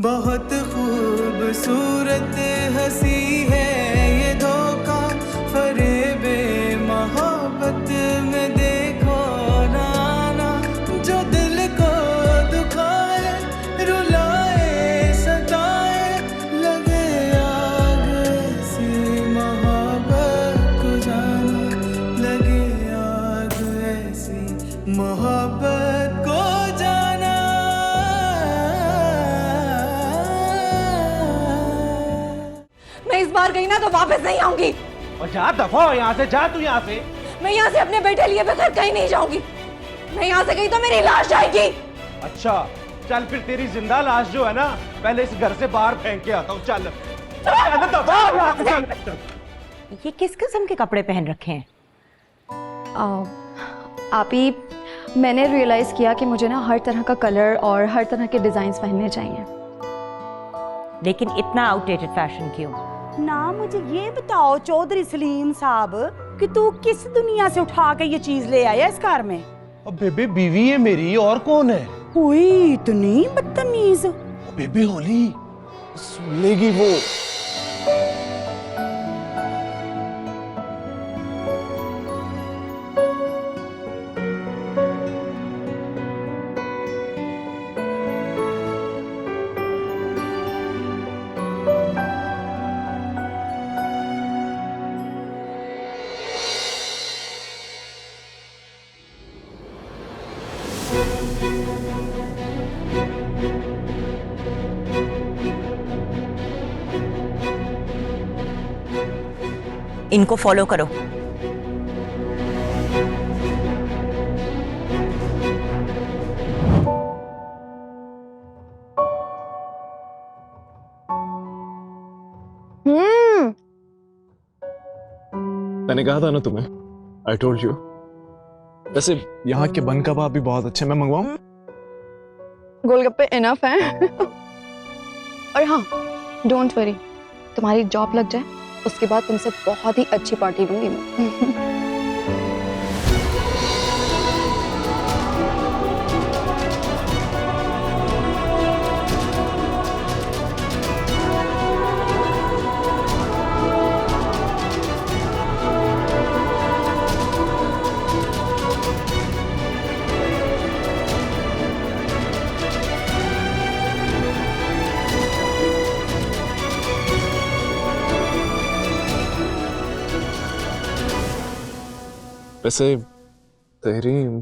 बहुत खूबसूरत हंसी है ये धोखा फरेबे मोहब्बत में देखो ना ना, जो दिल को दुखाए रुलाए सताए, लगे आग ऐसी मोहब्बत को जाना, लगे आग ऐसी मोहब्बत को जाना। मैं इस बार गई ना तो वापस नहीं आऊंगी। और जा, दफा हो यहाँ से, जा तू यहाँ से। मैं यहाँ से अपने बेटे लिए बगैर कहीं नहीं जाऊंगी। मैं यहाँ से गई तो मेरी लाश जाएगी। अच्छा चल, फिर तेरी जिंदा लाश जो है ना, पहले इस घर से बाहर फेंक के आता हूँ। चल दफा हो यहाँ से, चल। ये किस किस्म के कपड़े पहन रखे हैं? आप ही, मैंने रियलाइज किया कि मुझे ना हर तरह का कलर और हर तरह के डिजाइन्स पहनने चाहिए। लेकिन इतना आउटडेटेड फैशन क्यों? ना मुझे ये बताओ चौधरी सलीम साहब कि तू किस दुनिया से उठा के ये चीज ले आया इस कार में? अब बेबे बीवी है मेरी, और कौन है? कोई इतनी बदतमीज। बेबे होली सुन लेगी वो। इनको फॉलो करो। मैंने कहा था ना तुम्हें, आई टोल्ड यू। वैसे यहाँ के बन कबाब भी बहुत अच्छे, मैं मंगवाऊं? गोलगप्पे इनफ हैं। और हाँ, डोंट वरी, तुम्हारी जॉब लग जाए उसके बाद तुमसे बहुत ही अच्छी पार्टी दूंगी मैं। वैसे तहरीम,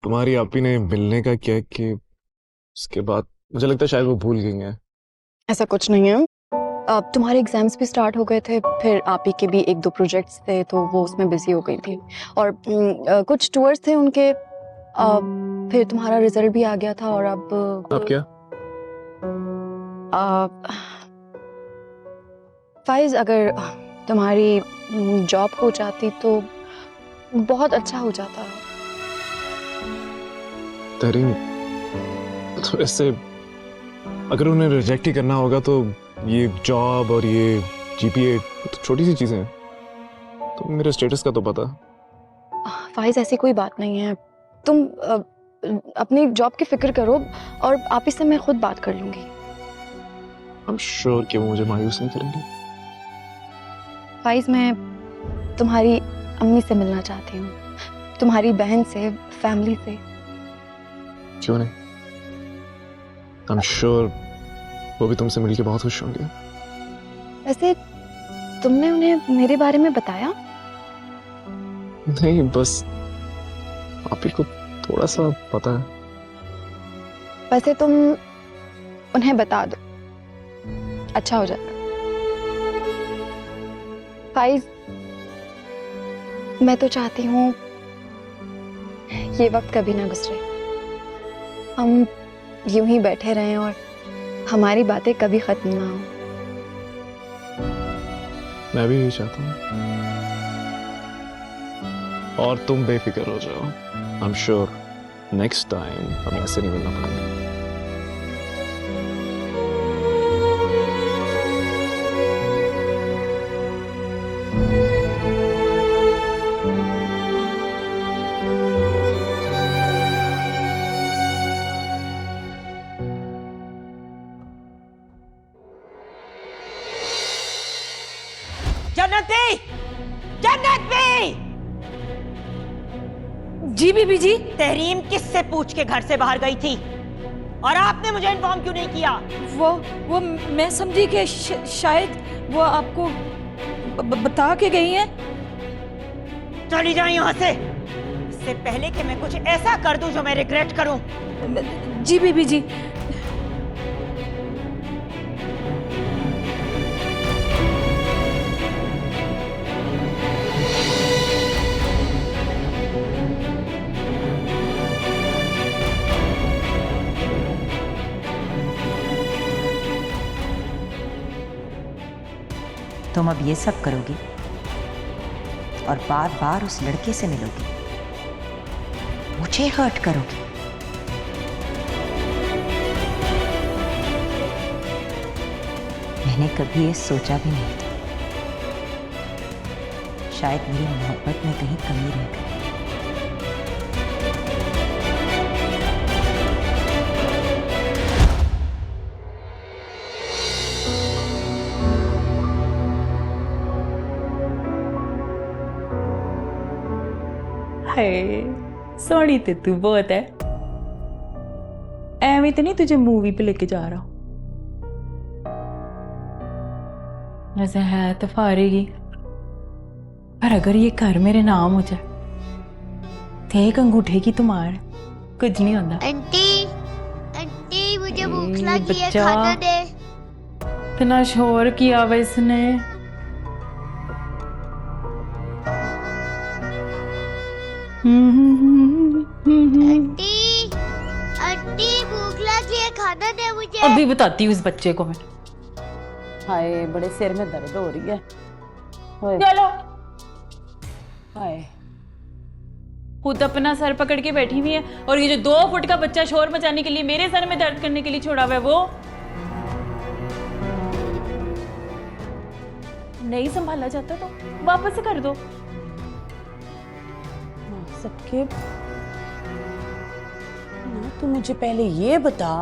तुम्हारी आपी ने मिलने का किया कि उसके बाद मुझे लगता है शायद वो भूल गई हैं। ऐसा कुछ नहीं है। अब तुम्हारे एग्जाम्स भी स्टार्ट हो गए थे, फिर आप ही के भी एक दो प्रोजेक्ट्स थे तो वो उसमें बिजी हो गई थी, और कुछ टूर्स थे उनके। फिर तुम्हारा रिजल्ट भी आ गया था और अब क्या? फाइज, अगर तुम्हारी जॉब हो जाती तो बहुत अच्छा हो जाता। तहरीम, तो ऐसे अगर उन्हें रिजेक्ट ही करना होगा तो ये जॉब और ये जीपीए तो छोटी सी चीजें हैं। तो मेरे स्टेटस का तो पता। फाइज, ऐसी कोई बात नहीं है। तुम अपनी जॉब की फिक्र करो और आप इससे मैं खुद बात कर लूंगी। आई एम श्योर कि वो मुझे मायूस नहीं करेंगे। फाइज, मैं तुम्हारी अम्मी से मिलना चाहती हूँ, तुम्हारी बहन से, फैमिली से। क्यों नहीं? आई एम श्योर वो भी तुमसे मिलके बहुत खुश होंगे। वैसे तुमने उन्हें मेरे बारे में बताया? नहीं, बस आप ही को थोड़ा सा पता है। वैसे तुम उन्हें बता दो, अच्छा हो जाता। फाइज, मैं तो चाहती हूँ ये वक्त कभी ना गुजरे, हम यूं ही बैठे रहें और हमारी बातें कभी खत्म ना हो। मैं भी यही चाहता हूँ। और तुम बेफिक्र हो जाओ, I am sure next time हमें ऐसे नहीं मिलना पड़ेगा। जन्नत भी, जन्नत भी। जी बीबी जी। तहरीम किससे पूछ के घर से बाहर गई थी और आपने मुझे इन्फॉर्म क्यों नहीं किया? वो मैं समझी कि शायद वो आपको बता के गई हैं। चली जाए यहाँ से, इससे पहले कि मैं कुछ ऐसा कर दूं जो मैं रिग्रेट करूं। जी बीबी जी। तुम अब ये सब करोगी और बार बार उस लड़के से मिलोगी, मुझे हर्ट करोगी। मैंने कभी ये सोचा भी नहीं था। शायद मेरी मोहब्बत में कहीं कमी रह गई। हाय सोनी ते तू बहुत है। एवं तो नहीं तुझे मूवी पे लेके जा रहा हूं। वैसे है तो फारेगी, पर अगर ये घर मेरे नाम हो जाए तो एक अंगूठे की तुम्हारे कुछ नहीं होता। आंटी आंटी मुझे भूख लगी है, खाना दे। इतना शोर किया हुआ इसने। आंटी आंटी भूख लगी है, खाना दे मुझे। अभी बताती हूँ इस बच्चे को मैं। हाय बड़े सिर में दर्द हो रही है। चलो। हाय खुद अपना सर पकड़ के बैठी हुई है और ये जो 2 फुट का बच्चा शोर मचाने के लिए मेरे सर में दर्द करने के लिए छोड़ा हुआ है, वो नहीं संभाला जाता तो वापस से कर दो। सबके ना, तू मुझे पहले ये बता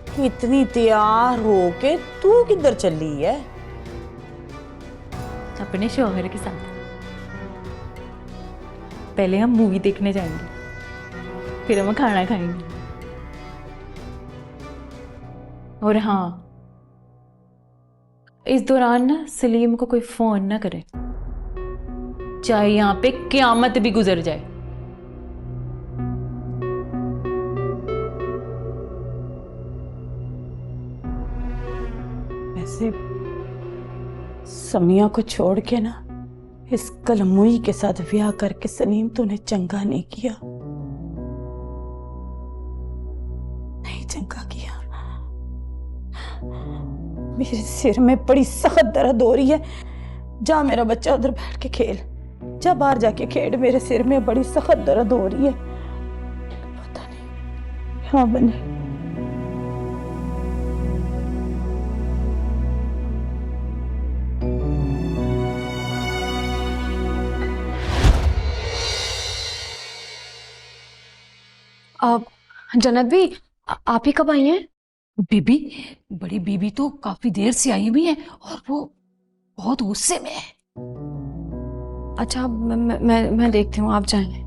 कि इतनी तैयार हो के तू किधर चली है? अपने शौहर के साथ। पहले हम मूवी देखने जाएंगे, फिर हम खाना खाएंगे। और हाँ, इस दौरान ना सलीम को कोई फोन ना करे, चाहे यहां पे क़यामत भी गुजर जाए। वैसे समिया को छोड़ के ना इस कलमुई के साथ ब्याह करके सलीम तूने चंगा नहीं किया, नहीं चंगा किया। मेरे सिर में बड़ी सख्त दर्द हो रही है। जा मेरा बच्चा उधर बैठ के खेल, जा बाहर जाके खेल। मेरे सिर में बड़ी सख्त दर्द हो रही है। पता नहीं हाँ बने। जन्नत भी आप ही कब आई हैं? बीबी, बड़ी बीबी तो काफी देर से आई हुई है और वो बहुत गुस्से में है। अच्छा मैं देखती हूँ, आप जाएं।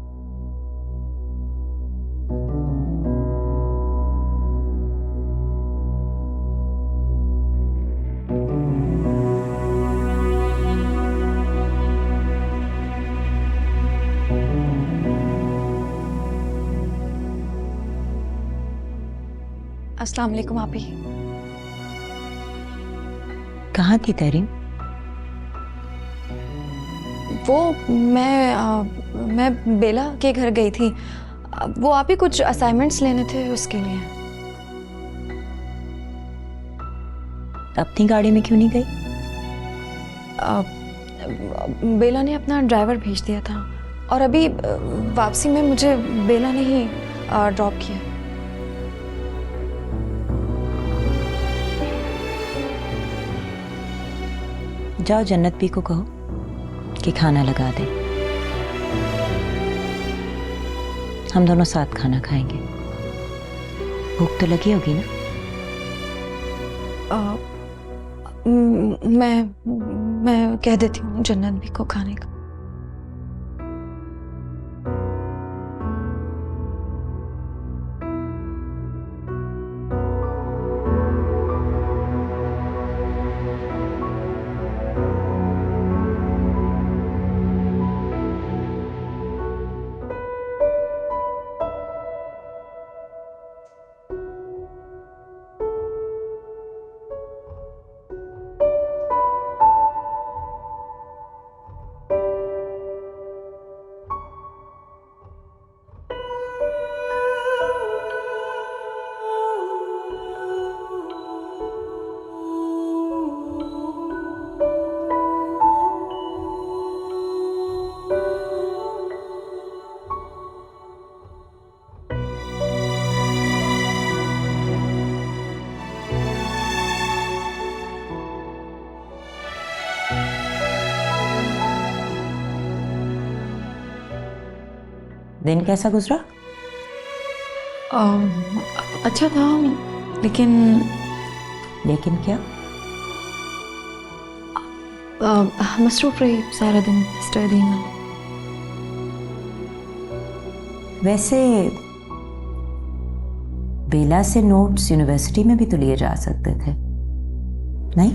अस्सलाम वालेकुम आपी। कहाँ थी तहरीम? वो मैं बेला के घर गई थी। वो आप ही कुछ असाइनमेंट्स लेने थे उसके लिए। अपनी गाड़ी में क्यों नहीं गई? बेला ने अपना ड्राइवर भेज दिया था और अभी वापसी में मुझे बेला ने ही ड्रॉप किया। जाओ जन्नत भी को कहो कि खाना लगा दे, हम दोनों साथ खाना खाएंगे। भूख तो लगी होगी ना? मैं कह देती हूँ जन्नत भी को खाने का। दिन कैसा गुजरा? अच्छा था, लेकिन क्या? मसरूफ रही सारा दिन स्टडी में। वैसे बेला से नोट्स यूनिवर्सिटी में भी तो लिए जा सकते थे, नहीं?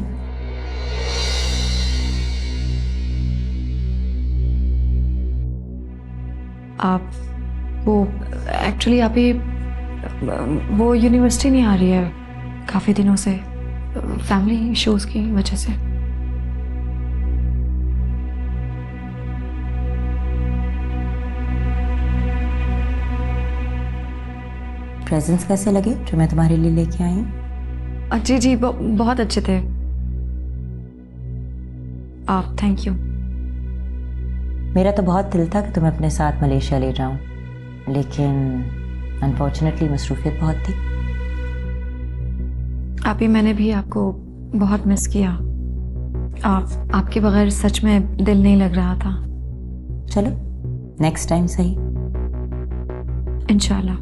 आप वो एक्चुअली आप ही वो यूनिवर्सिटी नहीं आ रही है काफ़ी दिनों से, फैमिली इश्यूज की वजह से। प्रेजेंट्स कैसे लगे जो मैं तुम्हारे लिए लेके आई हूँ? जी बहुत अच्छे थे आप, थैंक यू। मेरा तो बहुत दिल था कि तुम्हें अपने साथ मलेशिया ले जाऊं, लेकिन अनफॉर्चुनेटली मसरूफियत बहुत थी। आप ही, मैंने भी आपको बहुत मिस किया। आपके बगैर सच में दिल नहीं लग रहा था। चलो नेक्स्ट टाइम सही। इंशाल्लाह।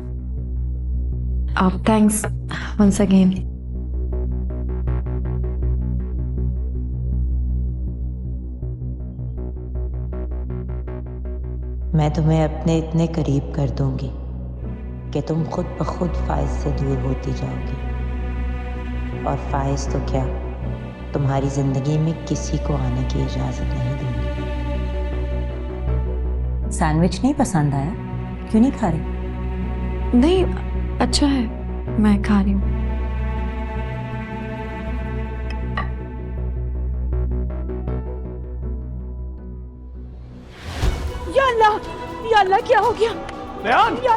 आप थैंक्स वंस अगेन। मैं तुम्हें अपने इतने करीब कर दूंगी कि तुम खुद ब खुद फाइज से दूर होती जाओगी, और फाइज तो क्या, तुम्हारी जिंदगी में किसी को आने की इजाजत नहीं दूंगी। सैंडविच नहीं पसंद आया? क्यों नहीं खा रही? नहीं, अच्छा है, मैं खा रही हूँ। या अल्लाह क्या हो गया? रेहान! या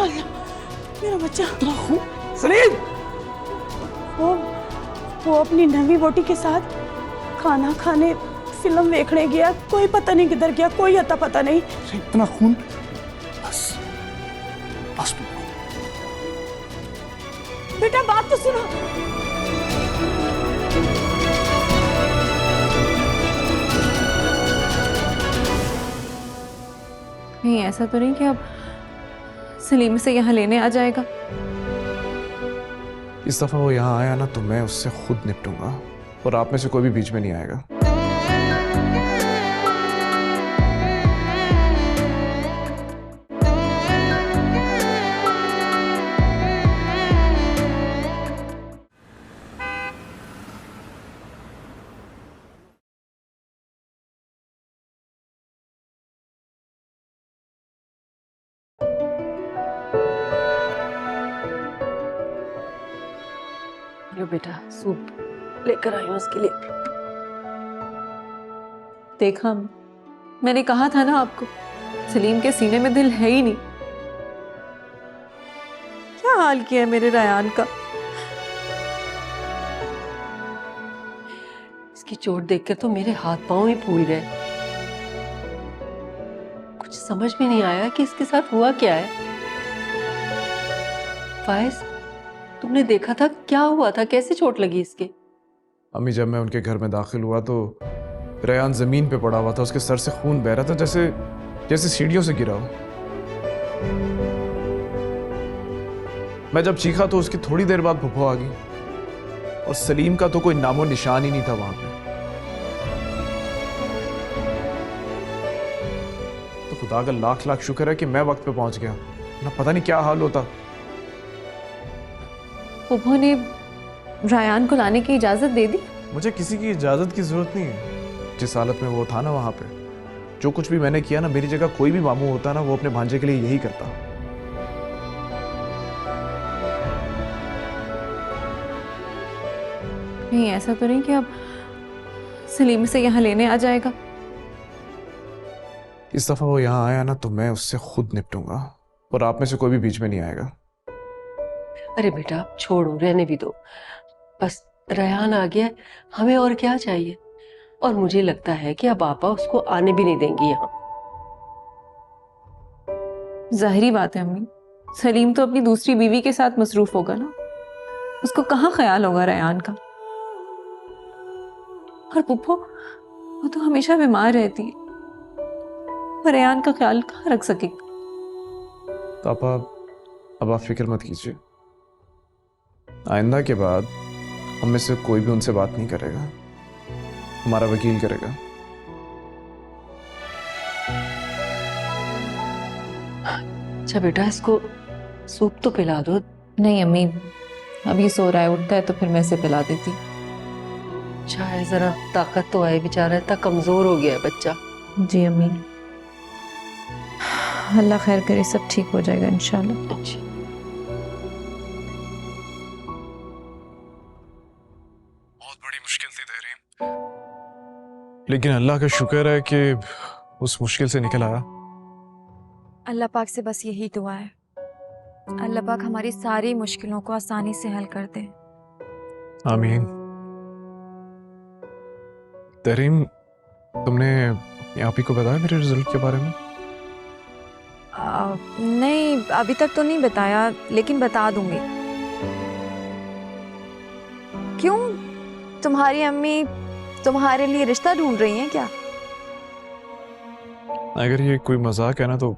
अल्लाह, मेरा बच्चा। सलीम! वो अपनी नवी वोटी के साथ खाना खाने फिल्म देखने गया, कोई पता नहीं किधर गया, कोई अता पता नहीं। इतना खून, बस बेटा बात तो सुनो। नहीं, ऐसा तो नहीं कि अब सलीम से यहाँ लेने आ जाएगा। इस दफा वो यहाँ आया ना तो मैं उससे खुद निपटूंगा, और आप में से कोई भी बीच में नहीं आएगा। लो बेटा, सूप लेकर आई हूँ उसके लिए। देखा, मैंने कहा था ना आपको, सलीम के सीने में दिल है ही नहीं। क्या हाल किया है मेरे रयान का। इसकी चोट देखकर तो मेरे हाथ पांव ही फूल गए। कुछ समझ में नहीं आया कि इसके साथ हुआ क्या है। फाइज, तुमने देखा था क्या हुआ था, कैसे चोट लगी इसके? अम्मी, जब मैं उनके घर में दाखिल हुआ तो रेहान जमीन पे पड़ा हुआ था, उसके सर से खून बह रहा था, जैसे सीढ़ियों से गिरा हो। मैं जब चीखा तो उसकी थोड़ी देर बाद फुफो आ गई। और सलीम का तो कोई नामो निशान ही नहीं था वहां पे। तो खुदा का लाख लाख शुक्र है कि मैं वक्त पे पहुंच गया, ना पता नहीं क्या हाल होता। पुप्पो ने रायान को लाने की इजाजत दे दी? मुझे किसी की इजाजत की जरूरत नहीं है। जिस हालत में वो था ना वहां पे, जो कुछ भी मैंने किया ना, मेरी जगह कोई भी मामू होता ना, वो अपने भांजे के लिए यही करता। नहीं, ऐसा तो नहीं कि अब सलीम से यहाँ लेने आ जाएगा? इस दफा वो यहाँ आया ना तो मैं उससे खुद निपटूंगा और आप में से कोई भी बीच में नहीं आएगा। अरे बेटा छोड़ो, रहने भी दो। बस रेहान आ गया, हमें और क्या चाहिए। और मुझे लगता है कि अब आपा उसको आने भी नहीं देंगी यहाँ। जाहिरी बात है अम्मी, सलीम तो अपनी दूसरी बीवी के साथ मसरूफ होगा ना, उसको कहाँ ख्याल होगा रेहान का। और पुप्पो, वो तो हमेशा बीमार रहती है, और रेहान का ख्याल कहाँ रख सकेगी। तो अब आप फिक्र मत कीजिए। आइंदा के बाद हम में से कोई भी उनसे बात नहीं करेगा, हमारा वकील करेगा। अच्छा बेटा, इसको सूप तो पिला दो। नहीं अम्मी, अभी सो रहा है, उठता है तो फिर मैं इसे पिला देती। चाहे जरा ताकत तो आए, बेचारा इतना कमजोर हो गया है बच्चा। जी अम्मी, अल्लाह खैर करे, सब ठीक हो जाएगा इंशाल्लाह। अच्छा। बहुत बड़ी मुश्किल थी तेरी, लेकिन अल्लाह का शुक्र है कि उस मुश्किल से निकल आया। अल्लाह पाक से बस यही दुआ है, अल्लाह पाक हमारी सारी मुश्किलों को आसानी से हल कर दे। आमीन। तरीम, तुमने अपनी आपी को बताया मेरे रिजल्ट के बारे में? नहीं, अभी तक तो नहीं बताया, लेकिन बता दूंगी। क्यों, तुम्हारी अम्मी तुम्हारे लिए रिश्ता ढूंढ रही हैं क्या? अगर ये कोई मजाक है ना तो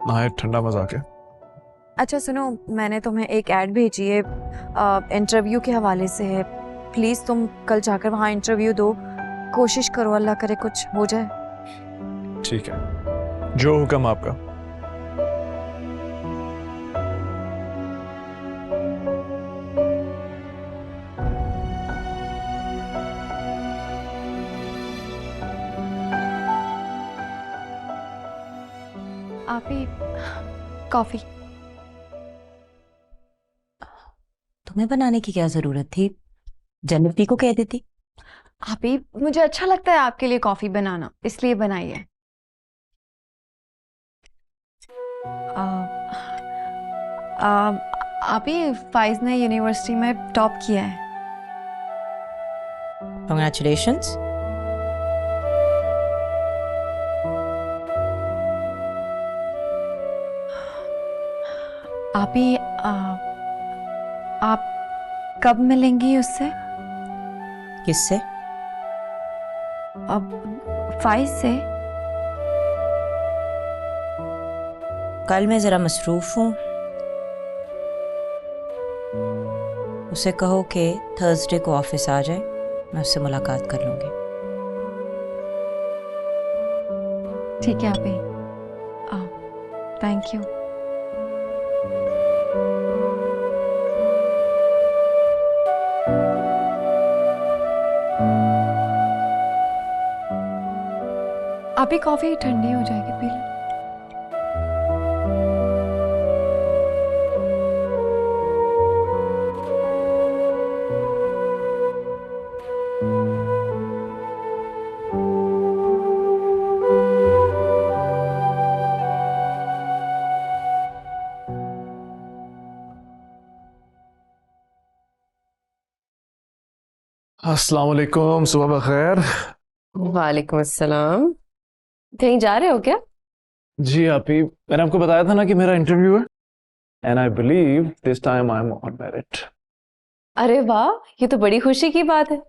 नहायत ठंडा मजाक है। अच्छा सुनो, मैंने तुम्हें एक ऐड भेजी है, इंटरव्यू के हवाले से है। प्लीज़ तुम कल जाकर वहाँ इंटरव्यू दो, कोशिश करो, अल्लाह करे कुछ हो जाए। ठीक है, जो हुक्म आपका। आप ही कॉफी। तुम्हें बनाने की क्या जरूरत थी, जन्नती को कह देती। आप ही, मुझे अच्छा लगता है आपके लिए कॉफी बनाना, इसलिए बनाई है। आप ही, फाइज ने यूनिवर्सिटी में टॉप किया है। कांग्रेचुलेशंस। आप ही, आप कब मिलेंगी उससे? किससे? अब फाइज से। कल मैं जरा मसरूफ हूँ, उसे कहो कि थर्सडे को ऑफिस आ जाए, मैं उससे मुलाकात कर लूंगी। ठीक है आप ही, थैंक यू। आप ही, कॉफी ठंडी हो जाएगी, पी लो। अस्सलाम वालेकुम, सुबह बखैर। वालेकुम अस्सलाम। कहीं जा रहे हो क्या? जी आपी, मैंने आपको बताया था ना कि मेरा इंटरव्यू है, and I believe this time I am on merit. अरे वाह, ये तो बड़ी खुशी की बात है,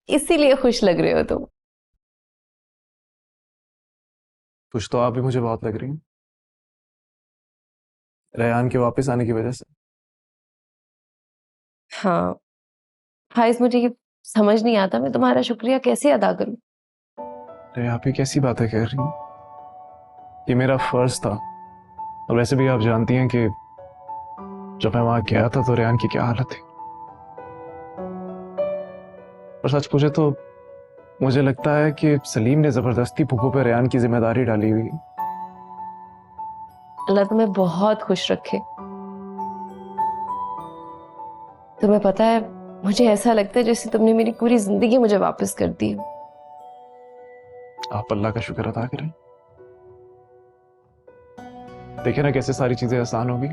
इसीलिए खुश लग रहे हो तुम। कुछ तो आप भी मुझे बहुत लग रही हैं, रेहान के वापस आने की वजह से। हाँ, फाइज मुझे ये समझ नहीं आता मैं तुम्हारा शुक्रिया कैसे अदा करूं। अरे आप ये कैसी बातें कह रही हैं? ये मेरा फर्ज था। और वैसे भी आप जानती हैं कि जब मैं वहां गया था तो रेहान की क्या हालत थी। और सच पूछे तो मुझे लगता है कि सलीम ने जबरदस्ती फूफू पे रेहान की जिम्मेदारी डाली हुई है। अल्लाह तुम्हें बहुत खुश रखे। तुम्हें पता है मुझे ऐसा लगता है जैसे तुमने मेरी पूरी जिंदगी मुझे वापस कर दी हो। आप अल्लाह का शुक्र अदा करें। देखे ना कैसे सारी चीजें आसान होगी,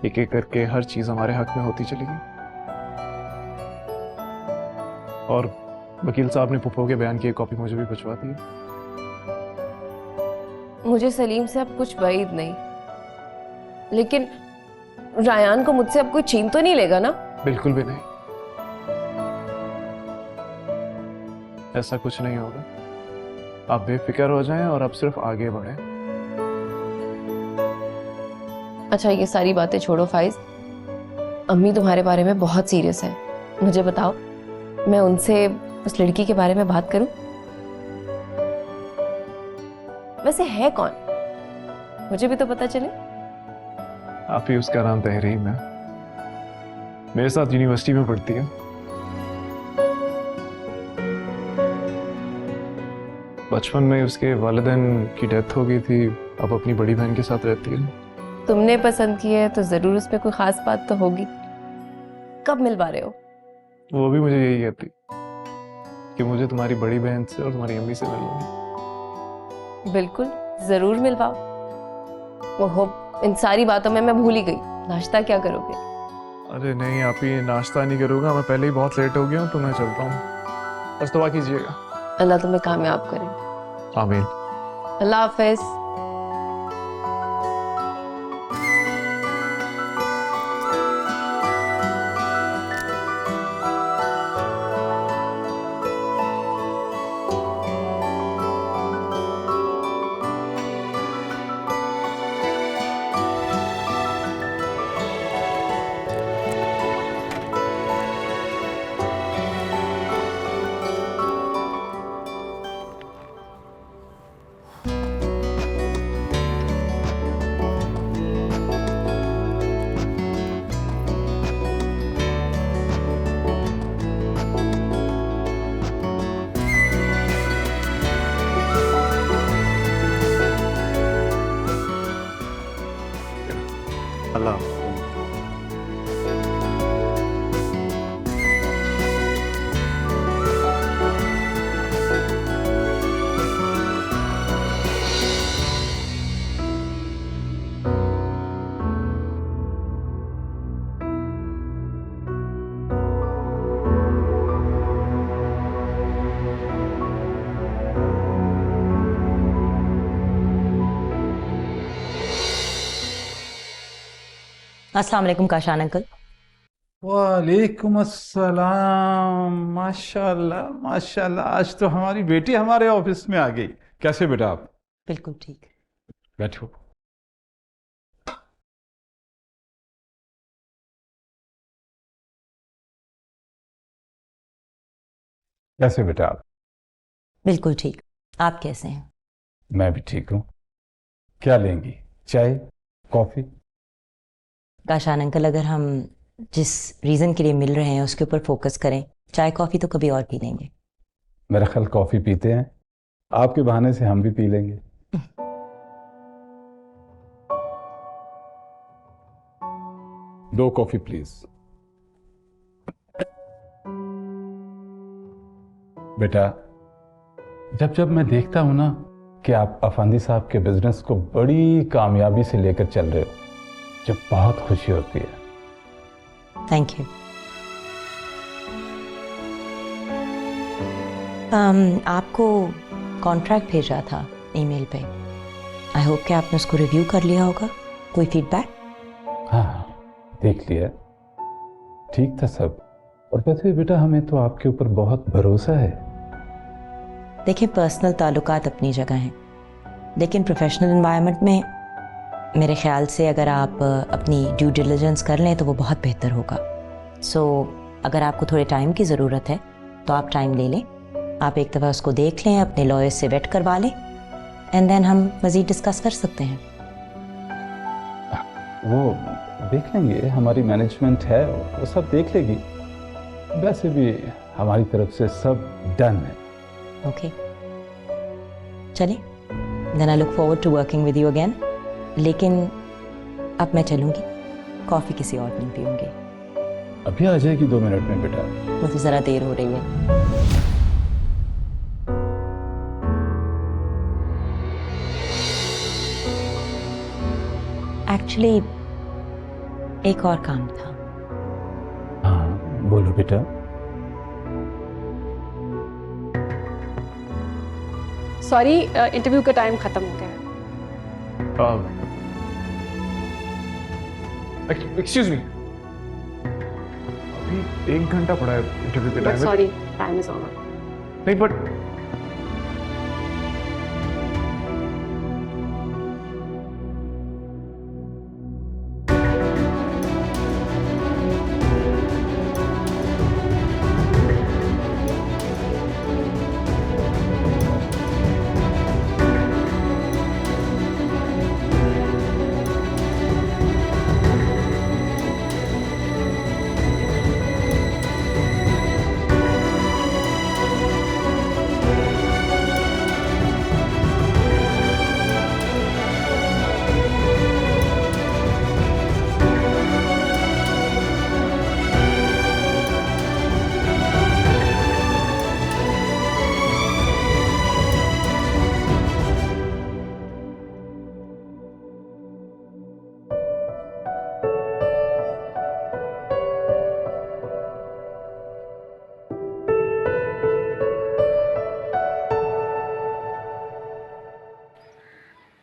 एक एक करके हर चीज हमारे हक में होती चली गई। और वकील साहब ने फूफो के बयान की एक कॉपी मुझे भी भिजवा दी है। मुझे सलीम से अब कुछ उम्मीद नहीं, लेकिन रायान को मुझसे अब कोई छीन तो नहीं लेगा ना? बिल्कुल भी नहीं, ऐसा कुछ नहीं होगा। आप बेफिक्र हो जाएं और अब सिर्फ आगे बढ़ें। अच्छा ये सारी बातें छोड़ो फाइज, अम्मी तुम्हारे बारे में बहुत सीरियस है। मुझे बताओ मैं उनसे उस लड़की के बारे में बात करूं? वैसे है कौन, मुझे भी तो पता चले। आप ही उसका नाम तहरीम है, मेरे साथ यूनिवर्सिटी में पढ़ती है। बचपन में उसके वालिदैन की डेथ हो गई थी, अब अपनी बड़ी बहन के साथ रहती है। तुमने पसंद की है तो जरूर उसमें कोई खास बात तो होगी। कब मिलवा रहे हो? वो भी मुझे यही कहती कि मुझे तुम्हारी बड़ी बहन से और तुम्हारी अम्मी से मिलवाओ। बिल्कुल जरूर मिलवाओ। ओहो इन सारी बातों में मैं भूल ही गई, नाश्ता क्या करोगे? अरे नहीं आप ही नाश्ता नहीं करूँगा, मैं पहले ही बहुत लेट हो गया हूँ, तो मैं चलता हूँ। बस दुआ कीजिएगा। अल्लाह तुम्हें कामयाब करे। आमीन। अल्लाह हाफिज। अल्लाह। अस्सलाम वालेकुम काशान अंकल। वालेकुम अस्सलाम। माशाल्लाह माशाल्लाह, आज तो हमारी बेटी हमारे ऑफिस में आ गई। कैसे बेटा आप? बिल्कुल ठीक। बैठो। कैसे बेटा आप? बिल्कुल ठीक। आप कैसे हैं? मैं भी ठीक हूँ। क्या लेंगी, चाय कॉफी? काशान अंकल अगर हम जिस रीज़न के लिए मिल रहे हैं उसके ऊपर फोकस करें, चाय कॉफ़ी तो कभी और पी लेंगे। मेरा ख्याल कॉफी पीते हैं, आपके बहाने से हम भी पी लेंगे। दो कॉफी प्लीज। बेटा जब जब मैं देखता हूं ना कि आप अफंदी साहब के बिजनेस को बड़ी कामयाबी से लेकर चल रहे हो, जब बहुत खुशी होती है। Thank you. आपको कॉन्ट्रैक्ट भेजा था ईमेल पे, आई होप कि आपने उसको रिव्यू कर लिया होगा। कोई फीडबैक? हाँ देख लिया, ठीक था सब। और वैसे बेटा हमें तो आपके ऊपर बहुत भरोसा है। देखिए पर्सनल ताल्लुकात अपनी जगह हैं, लेकिन प्रोफेशनल एनवायरनमेंट में मेरे ख्याल से अगर आप अपनी ड्यू डिलिजेंस कर लें तो वो बहुत बेहतर होगा। सो अगर आपको थोड़े टाइम की ज़रूरत है तो आप टाइम ले लें, आप एक दफ़ा उसको देख लें, अपने लॉयर से वेट करवा लें, एंड देन हम मज़ीद डिस्कस कर सकते हैं। वो देख लेंगे, हमारी मैनेजमेंट है, वो सब देख लेगी। वैसे भी हमारी तरफ से सब डन है। ओके, चलिए, then I look forward to working with you again. लेकिन अब मैं चलूँगी, कॉफ़ी किसी और नहीं पीऊँगी। अभी आ जाएगी 2 मिनट में बेटा। मुझे ज़रा देर हो रही है। एक्चुअली एक और काम था। हाँ बोलो बेटा। सॉरी, इंटरव्यू का टाइम खत्म हो गया है। एक्सक्यूज मी, अभी 1 घंटा पड़ा है इंटरव्यू के time. Sorry, time is over. नहीं बट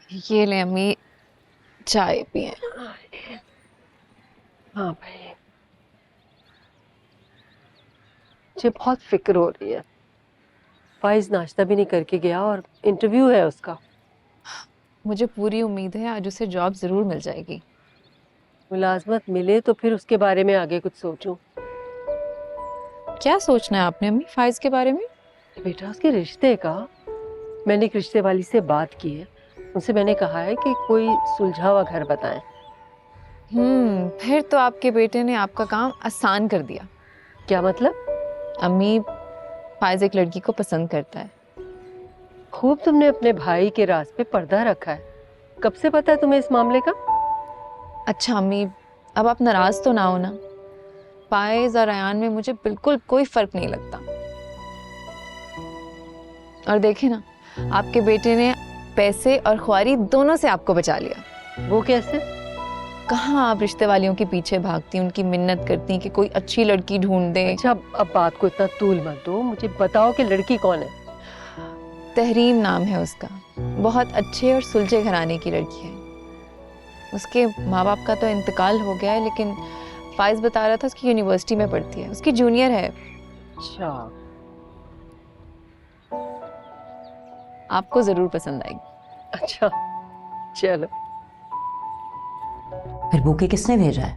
ये ले अम्मी, चाय पिए। हाँ भाई, मुझे बहुत फिक्र हो रही है। फाइज नाश्ता भी नहीं करके गया और इंटरव्यू है उसका। मुझे पूरी उम्मीद है आज उसे जॉब ज़रूर मिल जाएगी। मुलाजमत मिले तो फिर उसके बारे में आगे कुछ सोचूं। क्या सोचना है आपने अम्मी फाइज के बारे में? बेटा, उसके रिश्ते का मैंने एक रिश्ते वाली से बात की है। उनसे मैंने कहा है कि कोई सुलझा हुआ घर बताएं। फिर तो आपके बेटे ने आपका काम आसान कर दिया। क्या मतलब? अम्मी, फाइज एक लड़की को पसंद करता है। खूब तुमने अपने भाई के राज पे पर्दा रखा है। कब से पता है तुम्हें इस मामले का? अच्छा अम्मी, अब आप नाराज तो ना हो ना। फाइज और अयान में मुझे बिल्कुल कोई फर्क नहीं लगता। और देखे ना, आपके बेटे ने पैसे और ख्वारी दोनों से आपको बचा लिया। वो कैसे? कहाँ आप रिश्ते वालियों के पीछे भागती, उनकी मिन्नत करती कि कोई अच्छी लड़की ढूंढ दे। अच्छा, अब बात को इतना तूल मत दो, मुझे बताओ कि लड़की कौन है? तहरीम नाम है उसका, बहुत अच्छे और सुलझे घराने की लड़की है। उसके माँ बाप का तो इंतकाल हो गया है, लेकिन फाइज बता रहा था उसकी यूनिवर्सिटी में पढ़ती है, उसकी जूनियर है। अच्छा, आपको जरूर पसंद आएगी। अच्छा चलो। फिर बुके किसने भेजा है?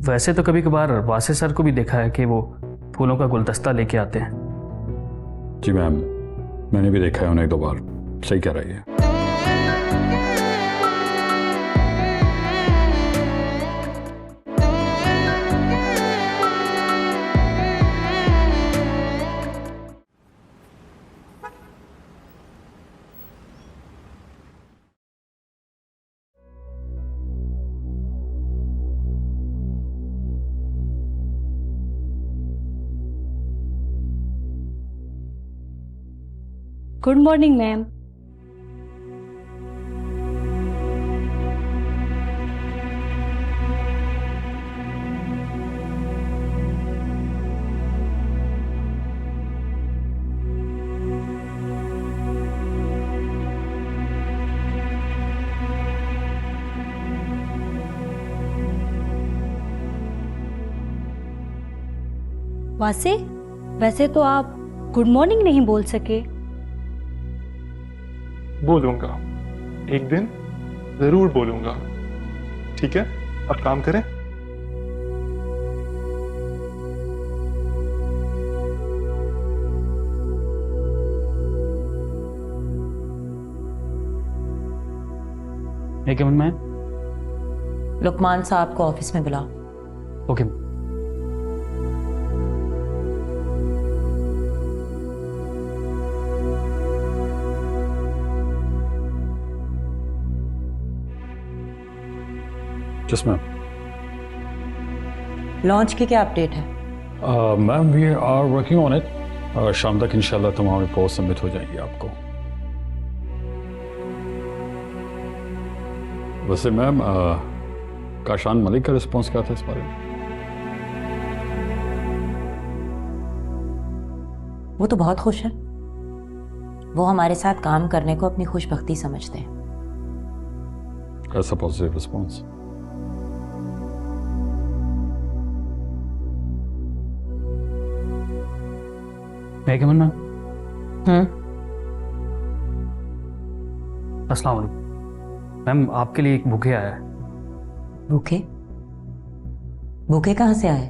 वैसे तो कभी कभार वासे सर को भी देखा है कि वो फूलों का गुलदस्ता लेके आते हैं। जी मैम, मैंने भी देखा है उन्हें 2 बार। सही कह रही है। Good morning ma'am. वासे, वैसे तो आप गुड मॉर्निंग नहीं बोल सके। बोलूंगा, एक दिन जरूर बोलूंगा। ठीक है, अब काम करें। है कि मैं लुकमान साहब को ऑफिस में बुलाओ। ओके। Just ma'am. लॉन्च की क्या अपडेट है? Ma'am we are working on it. शाम तक इंशाल्लाह तमाम रिपोर्ट सबमिट हो जाएंगी आपको। वैसे मैम काशान मलिक का रिस्पॉन्स क्या था इस बारे में? वो तो बहुत खुश है। वो हमारे साथ काम करने को अपनी खुशबख्ती समझते हैं। ऐसा पॉजिटिव रिस्पॉन्स? मैं क्या मैम? अस्सलाम वालेकुम मैम, आपके लिए एक बुके आया है। बुके? बुके कहाँ से आए?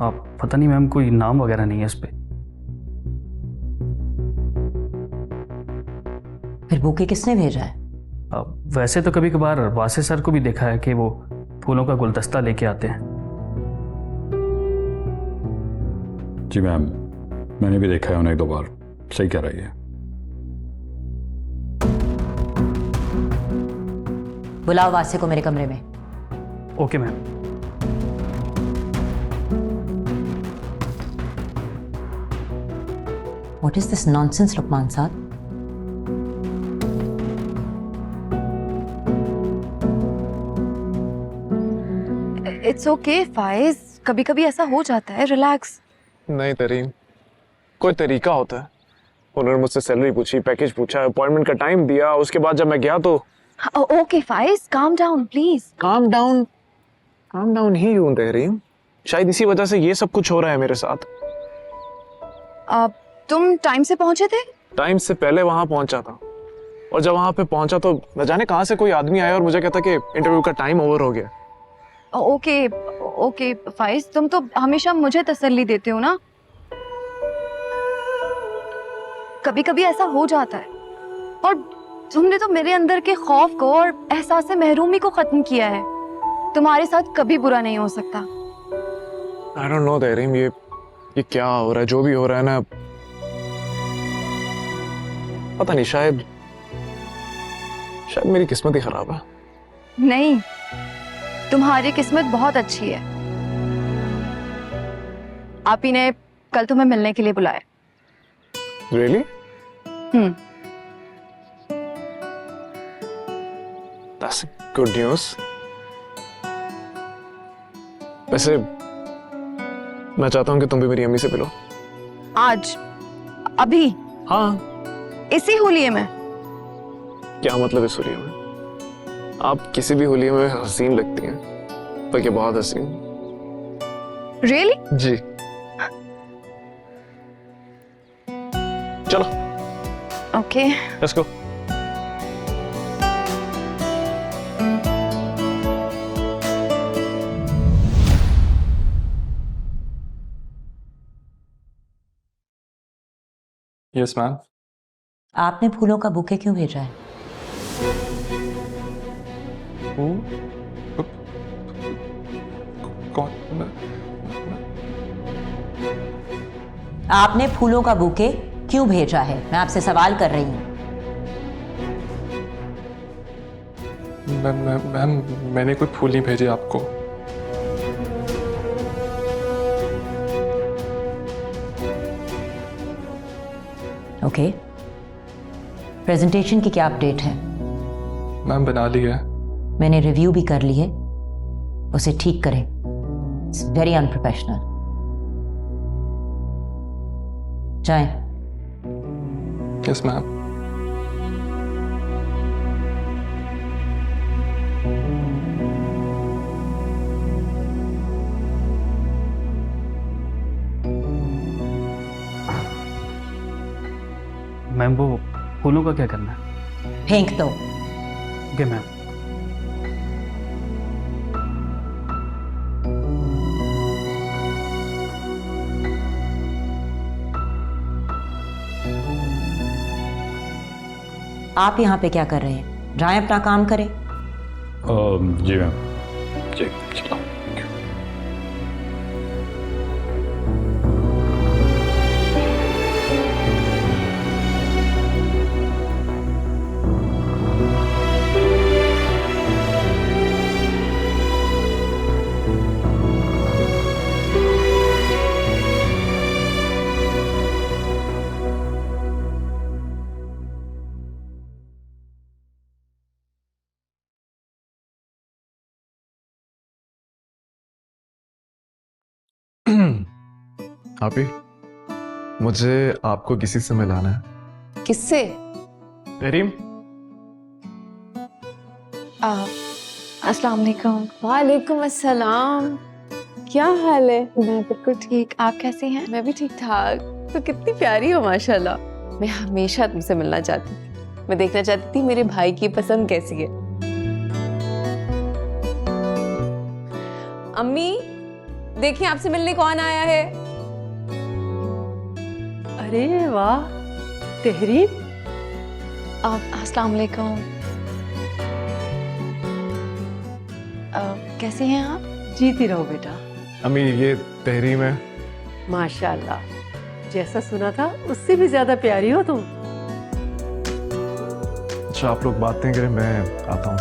आप पता नहीं मैम, कोई नाम वगैरह नहीं है इस पे। फिर बुके किसने भेजा है? वैसे तो कभी कभार वासे सर को भी देखा है कि वो फूलों का गुलदस्ता लेके आते हैं। जी मैम, मैंने भी देखा है उन्हें 1-2 बार। सही कह रही है। बुलाओ वासे को मेरे कमरे में। Okay ma'am. What is this nonsense, Luqman साहब? इट्स ओके फाइज, कभी कभी ऐसा हो जाता है, रिलैक्स। नहीं तरीम, कोई तरीका होता है। उन्होंने मुझसे सैलरी पूछी, पैकेज पूछा, अपॉइंटमेंट का टाइम दिया, उसके बाद जब मैं गया तो okay Faiz, calm down please. Calm down ही हूं तरीम। शायद इसी वजह से ये सब कुछ हो रहा है मेरे साथ। तुम टाइम से पहुंचे थे? टाइम से पहले वहां पहुंचा था, और जब वहां पे पहुंचा तो न जाने कहां से कोई आदमी आया और मुझे कहता कि इंटरव्यू का टाइम ओवर हो गया। ओके फाइज, तुम तो हमेशा मुझे तसल्ली देते हो ना। कभी कभी ऐसा हो जाता है, और तुमने तो मेरे अंदर के खौफ को और एहसास महरूमी को खत्म किया है। तुम्हारे साथ कभी बुरा नहीं हो सकता। I don't know तहरीम, ये क्या हो रहा है? जो भी हो रहा है ना, पता नहीं, शायद मेरी किस्मत ही खराब है। नहीं, तुम्हारी किस्मत बहुत अच्छी है। आप ही ने कल तुम्हें मिलने के लिए बुलाया। Really? That's good news. वैसे मैं चाहता हूँ कि तुम भी मेरी अम्मी से मिलो। आज? अभी? हाँ। इसी होलिये में? क्या मतलब इस होलिये में? आप किसी भी होलिये में हसीन लगती हैं, बल्कि बहुत हसीन। Really? जी। चलो। Okay. Let's go. Yes ma'am. आपने फूलों का बुके क्यों भेजा है? कौन? आपने फूलों का बुके क्यों भेजा है? मैं आपसे सवाल कर रही हूँ। मैम, मैंने कोई फूल नहीं भेजे आपको। ओके। प्रेजेंटेशन की क्या अपडेट है? मैम बना ली है। मैंने रिव्यू भी कर ली है, उसे ठीक करें। It's very unprofessional. जाएं। Yes ma'am. मैम वो फूलों का क्या करना है? फेंक दो। Okay ma'am. आप यहाँ पे क्या कर रहे हैं? जाएं अपना काम करें। जी मैम, जी चलो। आपी, मुझे आपको किसी से मिलाना है। किससे? तहरीम। अस्सलाम वालेकुम। वालेकुम अस्सलाम। क्या हाल है? मैं बिल्कुल ठीक, आप कैसी हैं? मैं भी ठीक ठाक। तो कितनी प्यारी हो माशाल्लाह। मैं हमेशा तुमसे मिलना चाहती थी। मैं देखना चाहती थी मेरे भाई की पसंद कैसी है। अम्मी देखिए आपसे मिलने कौन आया है। अरे वाह, तहरीम। अस्सलाम वालेकुम। कैसी हैं आप? जीती रहो बेटा। अम्मी ये तहरीम है। माशाल्लाह, जैसा सुना था उससे भी ज्यादा प्यारी हो तुम। अच्छा आप लोग बातें करें, मैं आता हूँ।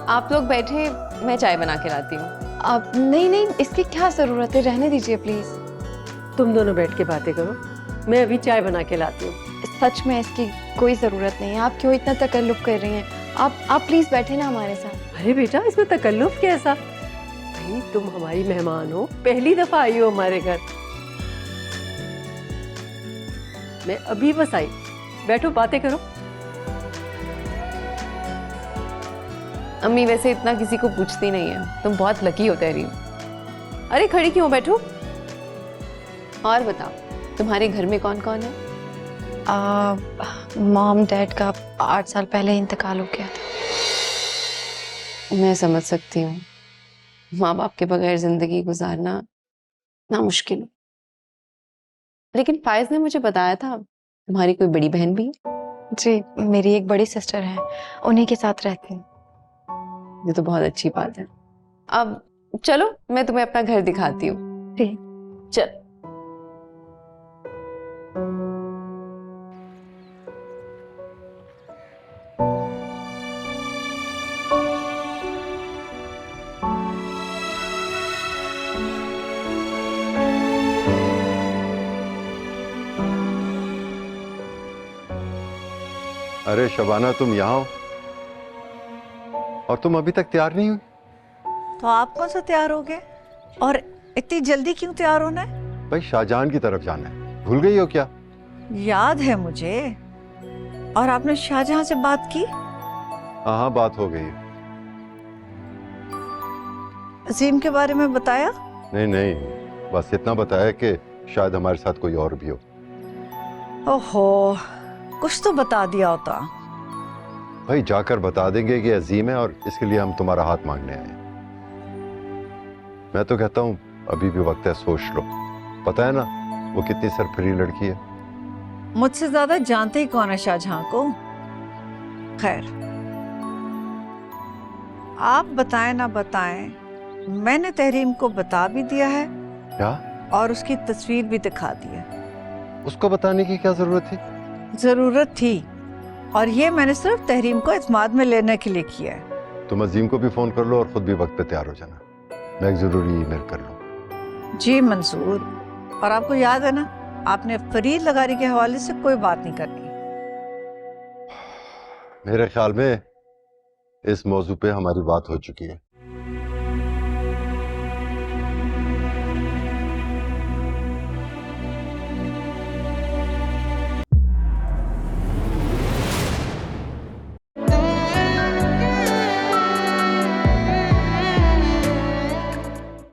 आप लोग बैठे, मैं चाय बना के लाती हूँ। आप नहीं नहीं, इसकी क्या जरूरत है, रहने दीजिए प्लीज। तुम दोनों बैठ के बातें करो, मैं अभी चाय बना के लाती हूँ। सच में इसकी कोई जरूरत नहीं है, आप क्यों इतना तकल्लुफ कर रही हैं? आप प्लीज बैठे ना हमारे साथ। अरे बेटा इसमें तकल्लुफ कैसा? भाई तुम हमारी मेहमान हो, पहली दफा आई हो हमारे घर। मैं अभी बस आई, बैठो बातें करो। अम्मी वैसे इतना किसी को पूछती नहीं है, तुम बहुत लकी हो तहरीम। अरे खड़ी क्यों, बैठो। और बताओ तुम्हारे घर में कौन कौन है? मॉम डैड का 8 साल पहले इंतकाल हो गया था। मैं समझ सकती हूँ, माँ बाप के बगैर जिंदगी गुजारना ना मुश्किल। लेकिन फायज ने मुझे बताया था तुम्हारी कोई बड़ी बहन भी है। जी, मेरी एक बड़ी सिस्टर है, उन्हीं के साथ रहती हूँ। ये तो बहुत अच्छी बात है। अब चलो मैं तुम्हें अपना घर दिखाती हूँ। ठीक, चल। अरे शबाना तुम यहाँ हो और तुम अभी तक तैयार नहीं हुई? तो आप कौन सा तैयार हो गए और इतनी जल्दी क्यों तैयार होना है? भाई शाहजहां की तरफ जाना है, भूल गई हो क्या? याद है मुझे। और आपने शाहजहां से बात की? हाँ बात हो गई। अजीम के बारे में बताया? नहीं नहीं, बस इतना बताया कि शायद हमारे साथ कोई और भी हो। ओहो, कुछ तो बता दिया होता। भाई जाकर बता देंगे कि अजीम है और इसके लिए हम तुम्हारा हाथ मांगने आए हैं। मैं तो कहता हूँ अभी भी वक्त है, सोच लो। पता है ना वो कितनी सरफरी लड़की है। मुझसे ज्यादा जानते ही कौन है शाहजहां को। खैर, आप बताएं ना बताएं, मैंने तहरीम को बता भी दिया है। क्या? और उसकी तस्वीर भी दिखा दी है। उसको बताने की क्या जरूरत थी? जरूरत थी, और ये मैंने सिर्फ तहरीम को इत्मीनान में लेने के लिए किया है। तुम अजीम को भी फोन कर लो और खुद भी वक्त पे तैयार हो जाना। मैं एक जरूरी ईमेल कर लूं। जी मंसूर। और आपको याद है ना, आपने फरीद लगारी के हवाले से कोई बात नहीं करनी। मेरे ख्याल में इस मौजू पे हमारी बात हो चुकी है।